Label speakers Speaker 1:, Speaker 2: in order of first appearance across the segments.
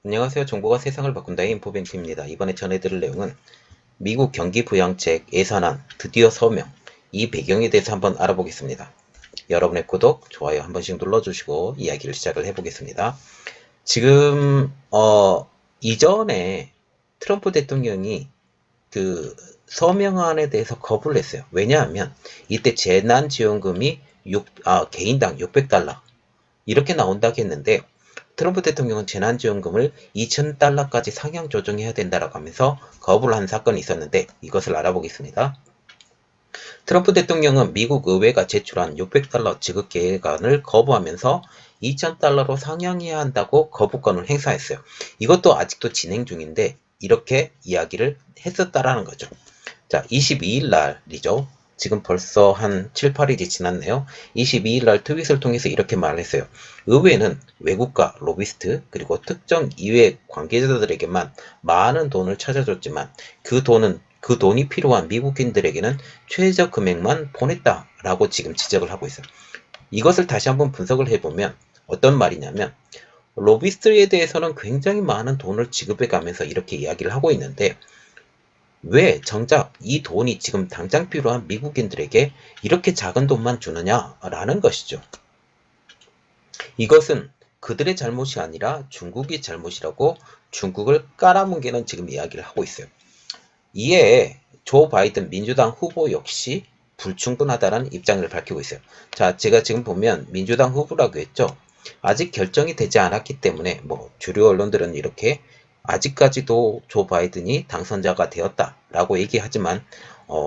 Speaker 1: 안녕하세요. 정보가 세상을 바꾼다의 인포뱅크입니다. 이번에 전해드릴 내용은 미국 경기부양책 예산안 드디어 서명, 이 배경에 대해서 한번 알아보겠습니다. 여러분의 구독, 좋아요 한 번씩 눌러주시고 이야기를 시작을 해보겠습니다. 지금 이전에 트럼프 대통령이 그 서명안에 대해서 거부를 했어요. 왜냐하면 이때 재난지원금이 개인당 600달러 이렇게 나온다고 했는데 트럼프 대통령은 재난지원금을 2,000달러까지 상향 조정해야 된다라고 하면서 거부를 한 사건이 있었는데 이것을 알아보겠습니다. 트럼프 대통령은 미국 의회가 제출한 600달러 지급 계획안을 거부하면서 2,000달러로 상향해야 한다고 거부권을 행사했어요. 이것도 아직도 진행 중인데 이렇게 이야기를 했었다라는 거죠. 자, 22일 날이죠. 지금 벌써 한 7, 8일이 지났네요. 22일 날 트윗을 통해서 이렇게 말했어요. 의회는 외국가, 로비스트, 그리고 특정 이외 관계자들에게만 많은 돈을 찾아줬지만 그 돈이 필요한 미국인들에게는 최저 금액만 보냈다라고 지금 지적을 하고 있어요. 이것을 다시 한번 분석을 해보면 어떤 말이냐면 로비스트에 대해서는 굉장히 많은 돈을 지급해 가면서 이렇게 이야기를 하고 있는데 왜 정작 이 돈이 지금 당장 필요한 미국인들에게 이렇게 작은 돈만 주느냐라는 것이죠. 이것은 그들의 잘못이 아니라 중국의 잘못이라고 중국을 깔아뭉개는 지금 이야기를 하고 있어요. 이에 조 바이든 민주당 후보 역시 불충분하다는 입장을 밝히고 있어요. 자, 제가 지금 보면 민주당 후보라고 했죠. 아직 결정이 되지 않았기 때문에 주류 언론들은 이렇게 아직까지도 조 바이든이 당선자가 되었다라고 얘기하지만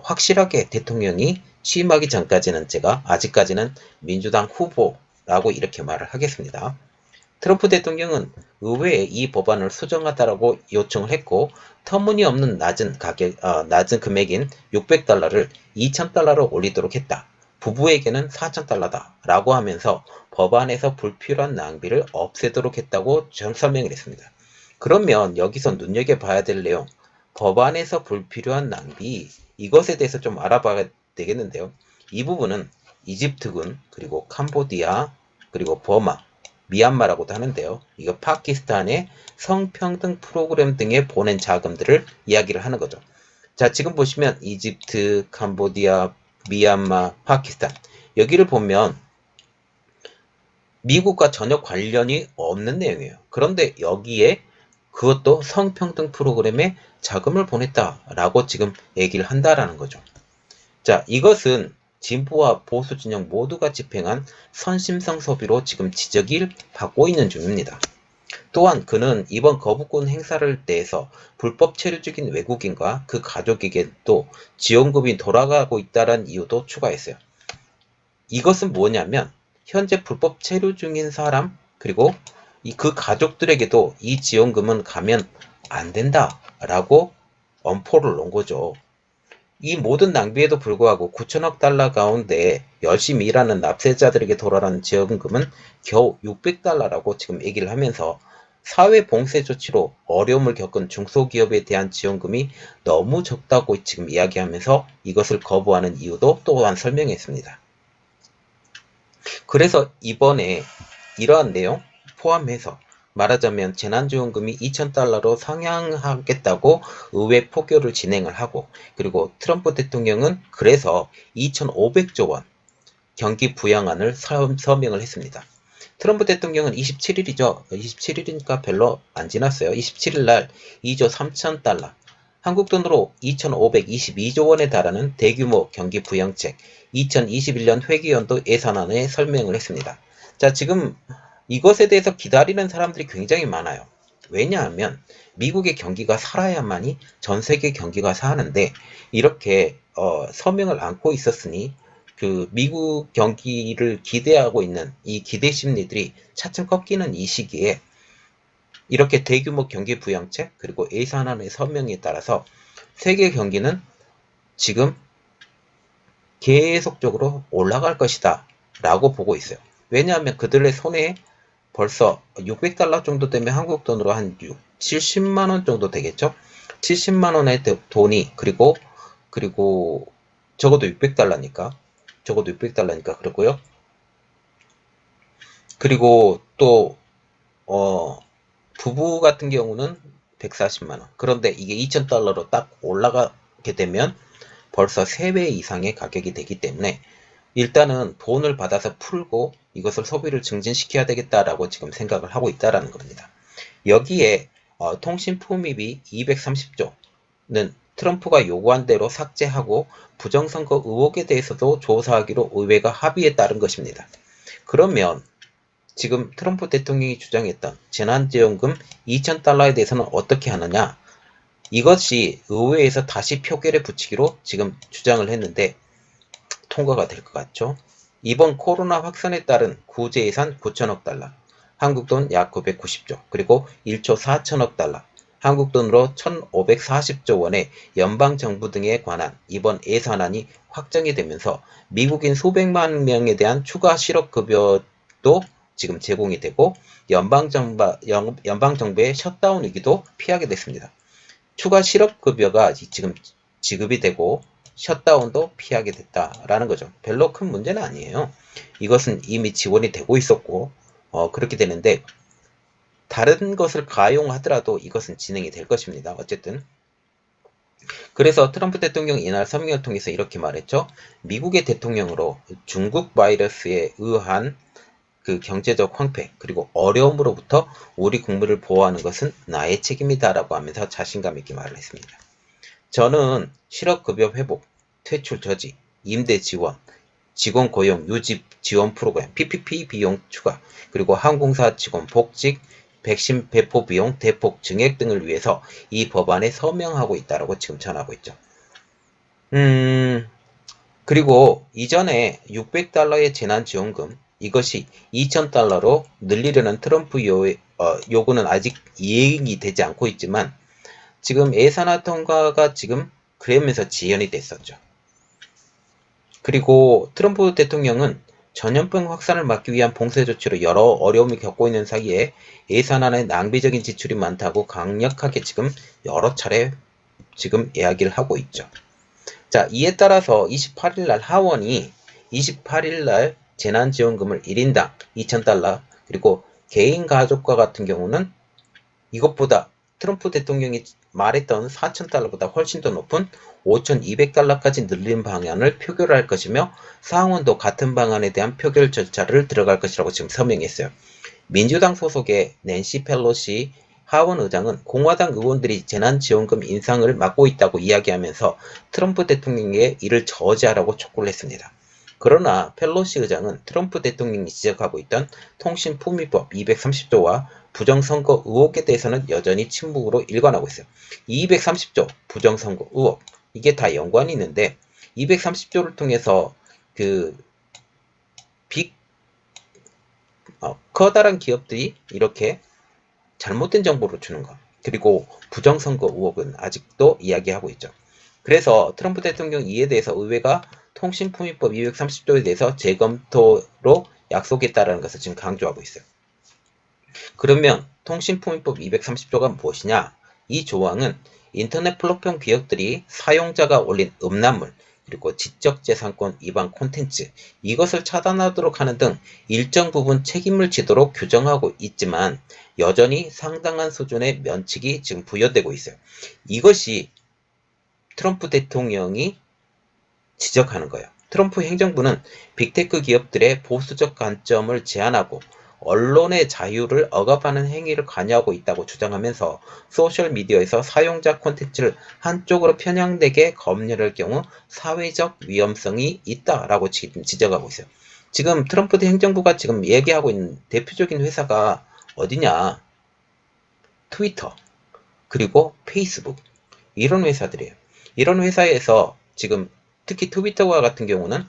Speaker 1: 확실하게 대통령이 취임하기 전까지는 제가 아직까지는 민주당 후보라고 이렇게 말을 하겠습니다. 트럼프 대통령은 의회에 이 법안을 수정하다라고 요청을 했고 터무니없는 낮은 금액인 600달러를 2,000달러로 올리도록 했다. 부부에게는 4,000달러다 라고 하면서 법안에서 불필요한 낭비를 없애도록 했다고 설명을 했습니다. 그러면 여기서 눈여겨봐야 될 내용, 법안에서 불필요한 낭비, 이것에 대해서 좀 알아봐야 되겠는데요. 이 부분은 이집트군, 그리고 캄보디아, 그리고 버마, 미얀마라고도 하는데요. 이거 파키스탄의 성평등 프로그램 등에 보낸 자금들을 이야기를 하는 거죠. 자, 지금 보시면 이집트, 캄보디아, 미얀마, 파키스탄 여기를 보면 미국과 전혀 관련이 없는 내용이에요. 그런데 여기에 그것도 성평등 프로그램에 자금을 보냈다라고 지금 얘기를 한다라는 거죠. 자, 이것은 진보와 보수 진영 모두가 집행한 선심성 소비로 지금 지적을 받고 있는 중입니다. 또한 그는 이번 거부권 행사를 대해서 불법 체류 중인 외국인과 그 가족에게도 지원금이 돌아가고 있다는 이유도 추가했어요. 이것은 뭐냐면 현재 불법 체류 중인 사람 그리고 그 가족들에게도 이 지원금은 가면 안 된다라고 엄포를 놓은 거죠. 이 모든 낭비에도 불구하고 9천억 달러 가운데 열심히 일하는 납세자들에게 돌아가는 지원금은 겨우 600달러라고 지금 얘기를 하면서 사회 봉쇄 조치로 어려움을 겪은 중소기업에 대한 지원금이 너무 적다고 지금 이야기하면서 이것을 거부하는 이유도 또한 설명했습니다. 그래서 이번에 이러한 내용 포함해서 말하자면 재난지원금이 2,000달러로 상향하겠다고 의회 포교를 진행을 하고 그리고 트럼프 대통령은 그래서 2,500조 원 경기 부양안을 서명을 했습니다. 트럼프 대통령은 27일이죠. 27일이니까 별로 안 지났어요. 27일 날 2조 3,000달러 한국 돈으로 2,522조 원에 달하는 대규모 경기 부양책 2021년 회계연도 예산안에 설명을 했습니다. 자, 지금 이것에 대해서 기다리는 사람들이 굉장히 많아요. 왜냐하면 미국의 경기가 살아야만이 전 세계 경기가 사는데 이렇게 서명을 안고 있었으니 그 미국 경기를 기대하고 있는 이 기대 심리들이 차츰 꺾이는 이 시기에 이렇게 대규모 경기 부양책 그리고 예산안의 서명에 따라서 세계 경기는 지금 계속적으로 올라갈 것이다 라고 보고 있어요. 왜냐하면 그들의 손에 벌써 600달러 정도 되면 한국 돈으로 한 70만원 정도 되겠죠. 70만원의 돈이 그리고 적어도 600달러니까 그러고요. 그리고 또 부부 같은 경우는 140만원. 그런데 이게 2,000달러로 딱 올라가게 되면 벌써 3배 이상의 가격이 되기 때문에 일단은 돈을 받아서 풀고 이것을 소비를 증진시켜야 되겠다라고 지금 생각을 하고 있다라는 겁니다. 여기에 통신 품위비 230조는 트럼프가 요구한 대로 삭제하고 부정선거 의혹에 대해서도 조사하기로 의회가 합의에 따른 것입니다. 그러면 지금 트럼프 대통령이 주장했던 재난지원금 2,000달러에 대해서는 어떻게 하느냐? 이것이 의회에서 다시 표결에 붙이기로 지금 주장을 했는데 통과가 될 것 같죠? 이번 코로나 확산에 따른 구제 예산 9천억 달러, 한국 돈 약 990조, 그리고 1조 4천억 달러, 한국 돈으로 1,540조 원의 연방정부 등에 관한 이번 예산안이 확정이 되면서 미국인 수백만 명에 대한 추가 실업급여도 지금 제공이 되고 연방정부의 셧다운 위기도 피하게 됐습니다. 추가 실업급여가 지금 지급이 되고 셧다운도 피하게 됐다라는 거죠. 별로 큰 문제는 아니에요. 이것은 이미 지원이 되고 있었고 그렇게 되는데 다른 것을 가용하더라도 이것은 진행이 될 것입니다. 어쨌든 그래서 트럼프 대통령이 이날 성명을 통해서 이렇게 말했죠. 미국의 대통령으로 중국 바이러스에 의한 그 경제적 황폐 그리고 어려움으로부터 우리 국민을 보호하는 것은 나의 책임이다라고 하면서 자신감 있게 말을 했습니다. 저는 실업급여 회복, 퇴출 저지, 임대 지원, 직원 고용 유지 지원 프로그램, PPP 비용 추가, 그리고 항공사 직원 복직, 백신 배포 비용 대폭 증액 등을 위해서 이 법안에 서명하고 있다라고 지금 전하고 있죠. 그리고 이전에 600달러의 재난지원금, 이것이 2,000달러로 늘리려는 트럼프 요구는 아직 이행이 되지 않고 있지만 지금 예산안 통과가 지금 그러면서 지연이 됐었죠. 그리고 트럼프 대통령은 전염병 확산을 막기 위한 봉쇄 조치로 여러 어려움을 겪고 있는 사이에 예산안에 낭비적인 지출이 많다고 강력하게 지금 여러 차례 지금 이야기를 하고 있죠. 자, 이에 따라서 28일날 하원이 28일날 재난지원금을 1인당 2,000달러 그리고 개인 가족과 같은 경우는 이것보다 트럼프 대통령이 말했던 4,000달러보다 훨씬 더 높은 5,200달러까지 늘린 방안을 표결할 것이며 상원도 같은 방안에 대한 표결 절차를 들어갈 것이라고 지금 서명했어요. 민주당 소속의 낸시 펠로시 하원 의장은 공화당 의원들이 재난지원금 인상을 막고 있다고 이야기하면서 트럼프 대통령에게 이를 저지하라고 촉구를 했습니다. 그러나 펠로시 의장은 트럼프 대통령이 지적하고 있던 통신품위법 230조와 부정선거 의혹에 대해서는 여전히 침묵으로 일관하고 있어요. 230조 부정선거 의혹 이게 다 연관이 있는데 230조를 통해서 커다란 기업들이 이렇게 잘못된 정보를 주는 것 그리고 부정선거 의혹은 아직도 이야기하고 있죠. 그래서 트럼프 대통령 이에 대해서 의회가 통신품위법 230조에 대해서 재검토로 약속했다는 것을 지금 강조하고 있어요. 그러면 통신품위법 230조가 무엇이냐? 이 조항은 인터넷 플랫폼 기업들이 사용자가 올린 음란물 그리고 지적재산권 위반 콘텐츠 이것을 차단하도록 하는 등 일정 부분 책임을 지도록 규정하고 있지만 여전히 상당한 수준의 면책이 지금 부여되고 있어요. 이것이 트럼프 대통령이 지적하는 거예요. 트럼프 행정부는 빅테크 기업들의 보수적 관점을 제한하고 언론의 자유를 억압하는 행위를 관여하고 있다고 주장하면서 소셜미디어에서 사용자 콘텐츠를 한쪽으로 편향되게 검열할 경우 사회적 위험성이 있다라고 지금 지적하고 있어요. 지금 트럼프 행정부가 지금 얘기하고 있는 대표적인 회사가 어디냐? 트위터, 그리고 페이스북 이런 회사들이에요. 이런 회사에서 지금 특히 트위터와 같은 경우는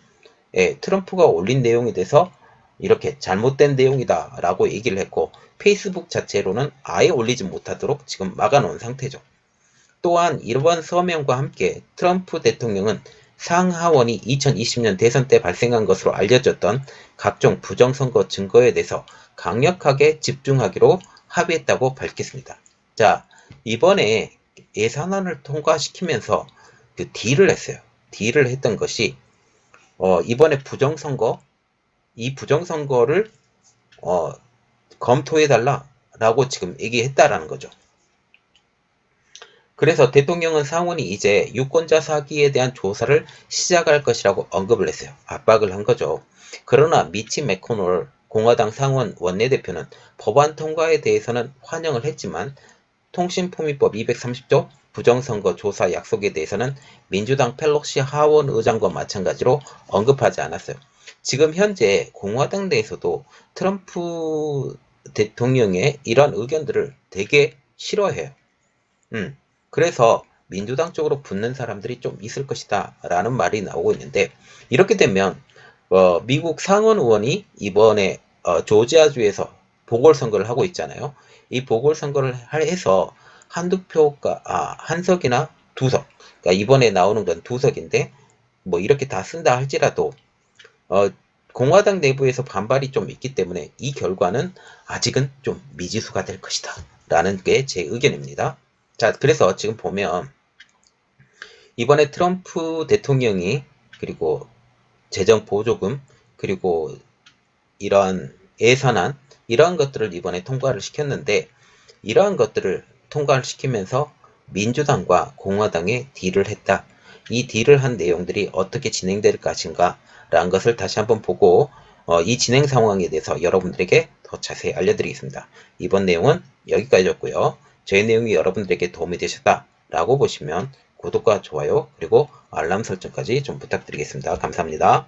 Speaker 1: 트럼프가 올린 내용에 대해서 이렇게 잘못된 내용이다 라고 얘기를 했고 페이스북 자체로는 아예 올리지 못하도록 지금 막아놓은 상태죠. 또한 이번 서명과 함께 트럼프 대통령은 상하원이 2020년 대선 때 발생한 것으로 알려졌던 각종 부정선거 증거에 대해서 강력하게 집중하기로 합의했다고 밝혔습니다. 자, 이번에 예산안을 통과시키면서 그 딜을 했어요. 딜을 했던 것이 이번에 부정선거 이 부정선거를 검토해달라 라고 지금 얘기했다라는 거죠. 그래서 대통령은 상원이 이제 유권자 사기에 대한 조사를 시작할 것이라고 언급을 했어요. 압박을 한 거죠. 그러나 미치 매코놀 공화당 상원 원내대표는 법안 통과에 대해서는 환영을 했지만 통신포미법 230조 부정선거 조사 약속에 대해서는 민주당 펠로시 하원 의장과 마찬가지로 언급하지 않았어요. 지금 현재 공화당 내에서도 트럼프 대통령의 이런 의견들을 되게 싫어해요. 그래서 민주당 쪽으로 붙는 사람들이 좀 있을 것이다 라는 말이 나오고 있는데, 이렇게 되면 미국 상원 의원이 이번에 조지아주에서 보궐선거를 하고 있잖아요. 이 보궐선거를 해서 한두 표가 한 석이나 두 석, 그러니까 이번에 나오는 건 두 석인데 뭐 이렇게 다 쓴다 할지라도 어, 공화당 내부에서 반발이 좀 있기 때문에 이 결과는 아직은 좀 미지수가 될 것이다 라는 게 제 의견입니다. 자, 그래서 지금 보면 이번에 트럼프 대통령이 그리고 재정 보조금 그리고 이러한 예산안 이러한 것들을 이번에 통과를 시켰는데, 이러한 것들을 통과를 시키면서 민주당과 공화당의 딜을 했다. 이 딜을 한 내용들이 어떻게 진행될 것인가 라는 것을 다시 한번 보고 이 진행 상황에 대해서 여러분들에게 더 자세히 알려드리겠습니다. 이번 내용은 여기까지였고요. 제 내용이 여러분들에게 도움이 되셨다 라고 보시면 구독과 좋아요 그리고 알람 설정까지 좀 부탁드리겠습니다. 감사합니다.